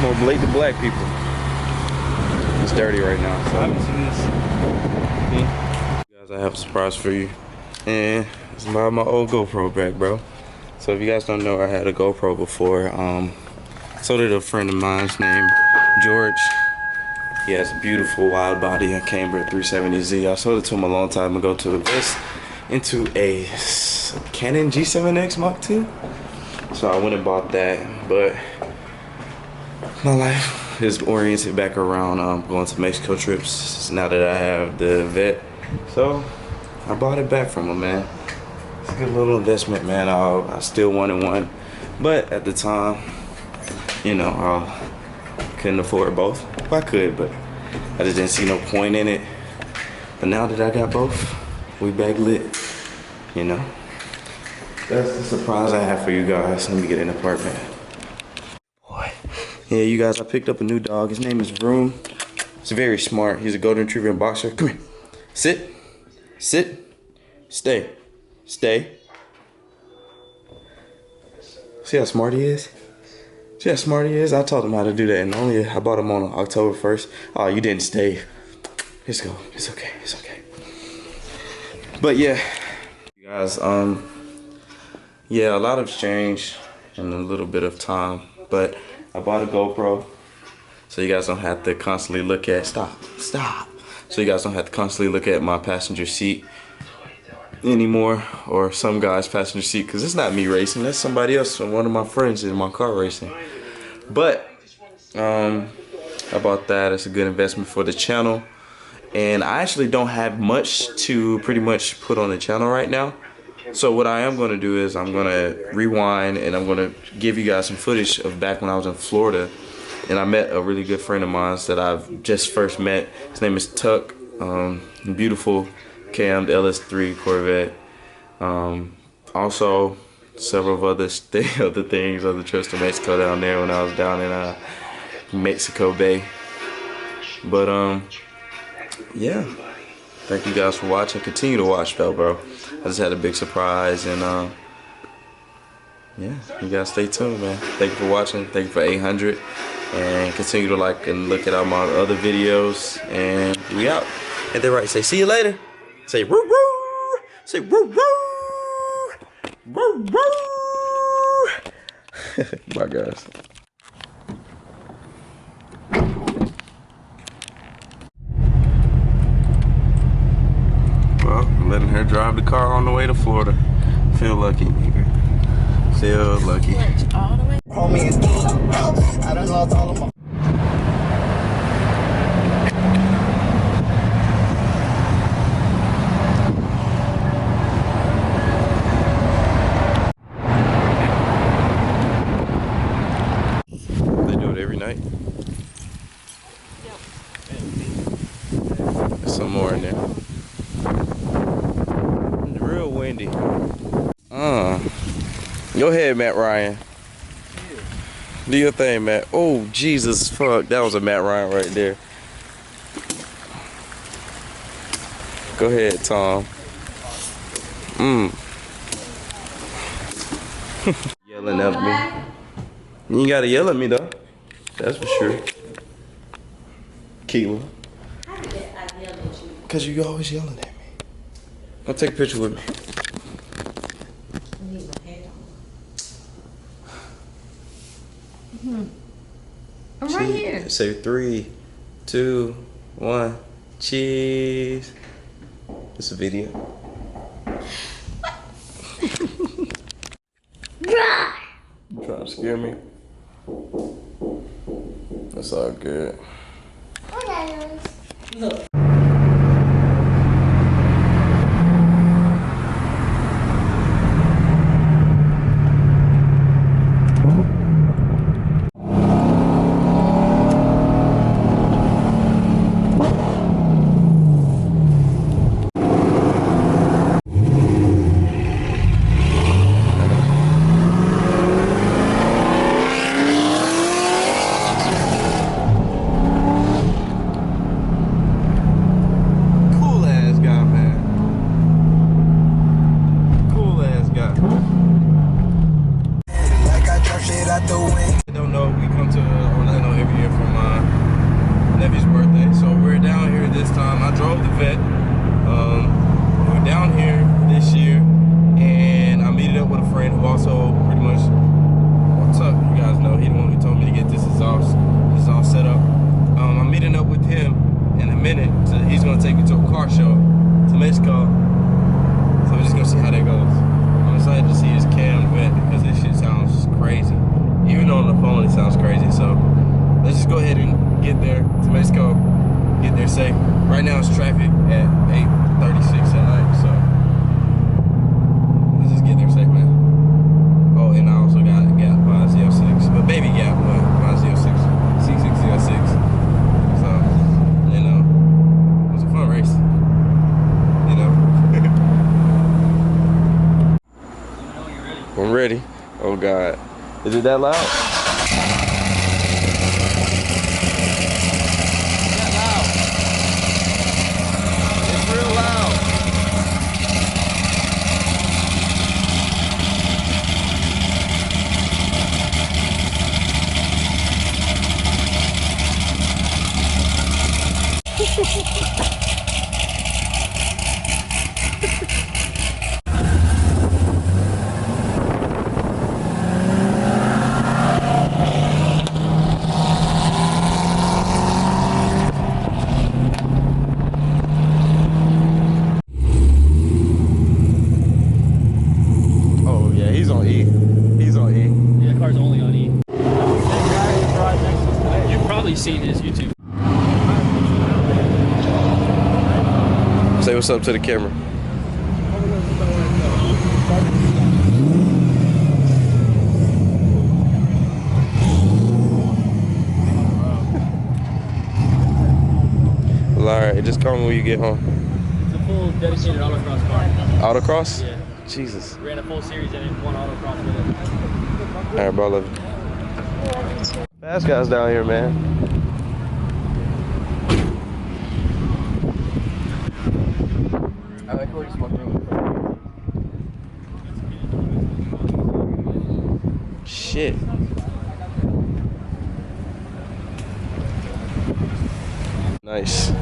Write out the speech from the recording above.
I'm gonna blade the black people. It's dirty right now. So. Guys, I have a surprise for you. And it's about my old GoPro back, bro. So if you guys don't know, I had a GoPro before. So did a friend of mine named George. He has a beautiful wide body, a Camber 370Z. I sold it to him a long time ago to invest into a Canon G7X Mark II. So I went and bought that, but my life is oriented back around going to Mexico trips now that I have the vet. So I bought it back from him, man. It's a good little investment, man. I still wanted one, but at the time, you know, I couldn't afford both. Well, I could, but I just didn't see no point in it. But now that I got both, we back lit, you know. That's the surprise I have for you guys. Let me get an apartment. Boy. Yeah, you guys, I picked up a new dog. His name is Vroom. He's very smart. He's a golden retriever and boxer. Come here. Sit. Sit. Stay. Stay. See how smart he is? See how smart he is? I taught him how to do that, and I bought him on October 1st. Oh, you didn't stay. Let's go. It's okay. It's okay. But yeah, you guys, yeah, a lot has changed in a little bit of time, but I bought a GoPro, so you guys don't have to constantly look at, stop. So you guys don't have to constantly look at my passenger seat anymore, or some guy's passenger seat, because it's not me racing, that's somebody else, one of my friends in my car racing. But, I bought that. It's a good investment for the channel, and I actually don't have much to pretty much put on the channel right now. So what I am going to do is I'm going to rewind, and I'm going to give you guys some footage of back when I was in Florida, and I met a really good friend of mine that I've just first met. His name is Tuck. Beautiful cammed LS3 Corvette. Also several of other things, other trips to Mexico down there when I was down in Mexico Bay. But yeah, thank you guys for watching. Continue to watch though, bro. I just had a big surprise, and yeah, you guys stay tuned, man. Thank you for watching. Thank you for 800, and continue to like and look at all my other videos, and we out. And then right, say see you later. Say woo woo. Say woo woo. Woo woo. Bye guys. Well, I'm letting her drive the car on the way to Florida. Feel lucky, nigga. Feel lucky. Homie is king. I done lost all of my. They do it every night. There's some more in there. Real windy. Go ahead, Matt Ryan. Do your thing, Matt. Oh, Jesus, fuck. That was a Matt Ryan right there. Go ahead, Tom. Yelling at me. You ain't gotta yell at me, though. That's for sure. Keela. Because you always yelling at me. I'll take a picture with me. I'm right here. Say 3, 2, 1. Cheese. It's a video. You trying to scare me? That's all good. Look. Don't know, we come to Orlando this time. I drove the vet. We're down here this year, and I meeted up with a friend who also pretty much, what's up? You guys know he the one who told me to get this exhaust set up. I'm meeting up with him in a minute. So he's gonna take me to a car show to Mexico. So we're just gonna see how that goes. I'm excited to see his cam vet because this shit sounds crazy. Even on the phone, it sounds crazy. So let's just go ahead and get there to Mexico, get there safe. Right now it's traffic at 8:36 at night, so let's just get there safe, man. Oh, and I also got a Gap by Z06, but baby Gap, but my Z06, C6 Z06. So, you know, it was a fun race, you know. I'm ready. Oh God, is it that loud? Oh yeah, he's on E. He's on E. Yeah, the car's only on E. You've probably seen his YouTube. Say what's up to the camera. Well, alright, just call me when you get home. It's a full dedicated autocross car. Autocross? Yeah. Jesus. Ran a full series and then one autocross with it. Alright, bro, I love you. Fast guys down here, man. I like where you smoke room. Shit. Nice.